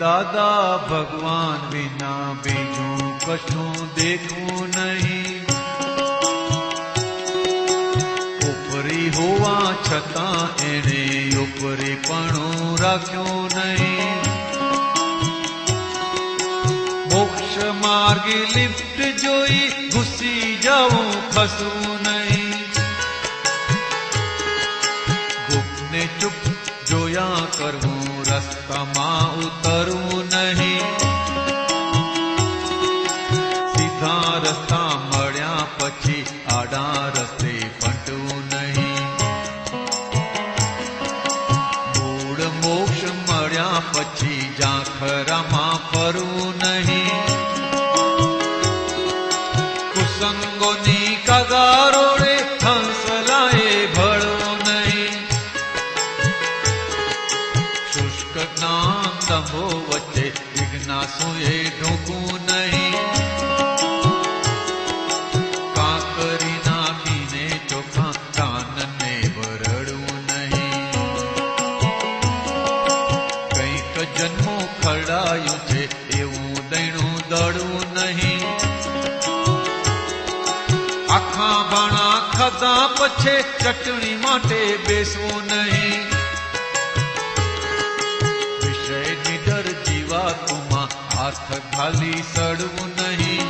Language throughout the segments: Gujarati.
દાદા ભગવાન વિના બીજું કશું દેખવું નહીં. ઉપરી હોવા છતાં એને ઉપરીપણું રાખ્યું નહીં. મોક્ષ માર્ગે લિફ્ટ જોઈ ઘૂસી જવું ખસવું નહીં. ગુપ્તને ચૂપ જોયા કરવું રસ્તામાં ઉતરવું નહીં. સીધા રસ્તા મળ્યા પછી આડા રસ્તે ફંટવું નહીં. મૂળ મોક્ષ મળ્યા પછી ઝાંખરામાં ફરવું નહીં. કુસંગોની કગારોડે હંસલાએ ભળવું નહીં. શુષ્ક જ્ઞાન દંભો વચ્ચે જિજ્ઞાસુએ ઢોકવું નહીં. કાંકરી નાખીને ચોખા કાનને બરડવું નહીં. કંઈક જન્મો ખરડાયું છે એવું દૈણું દળવું નહીં. આખા ભાણા ખાધા પછી ચટણી માટે બેસવું નહીં. વિષયની ડર જીવાતુમાં હાથ ખાલી સડવું નહીં.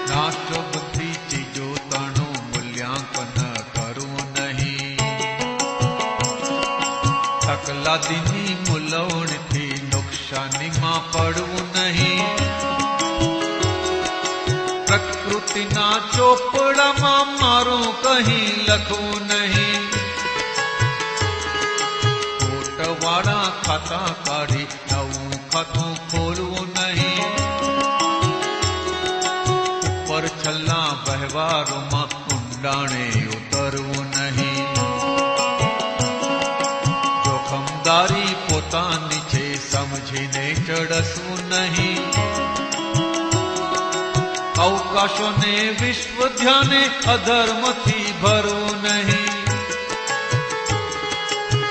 નાસ્તો બધી ચીજો તણું મૂલ્યાંકન કરવું નહીં. તકલાદીની મુલવણથી નુકસાનીમાં પડવું નહીં. પ્રકૃતિના ચોપડામાં મારું કહી લખવું નહીં. ખોટવાળા ખાતા કાઢી નવું ખાતું ખોલવું નહીં. ઉપર છલ્લા વ્યવહારોમાં ઊંડાણે ઉતરવું નહીં. જોખમદારી પોતાની છે સમજીને ચડસવું નહીં. અવકાશોને વિશ્વ ધ્યાને અધર્મથી ભરવું નહીં.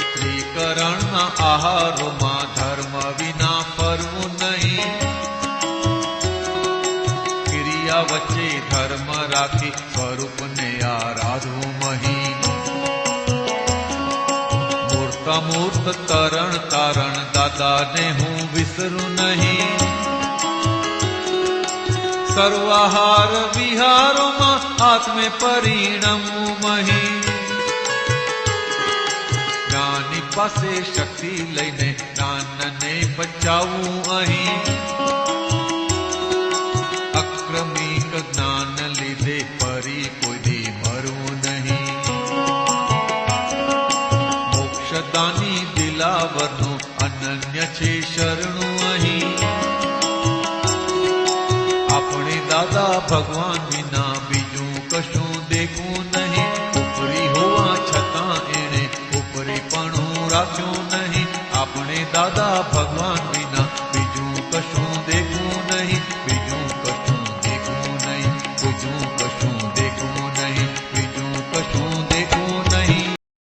સ્ત્રીકરણના આહારોમાં ધર્મ વિના ફરવું નહીં. ક્રિયા વચ્ચે ધર્મ રાખી સ્વરૂપને આરાધવું નહીં. મૂર્ત તરણ તારણ દાદાને હું વિસરું નહીં. સર્વાહાર વિહારોમાં આત્મે પરિણમવું નહીં. જ્ઞાની પાસે શક્તિ લઈને જ્ઞાનને બચાવવું અહીં. અક્રમિક જ્ઞાન લીધે પરી કોઈ મરવું નહીં. મોક્ષદાની દિલાવરનું અનન્ય છે શરણું અહીં. આપણે દાદા ભગવાન વિના બીજું કશું દેખવું નહીં. ઉપરી હોવા છતાં એને ઉપરીપણું રાખ્યું નહીં. આપણે દાદા ભગવાન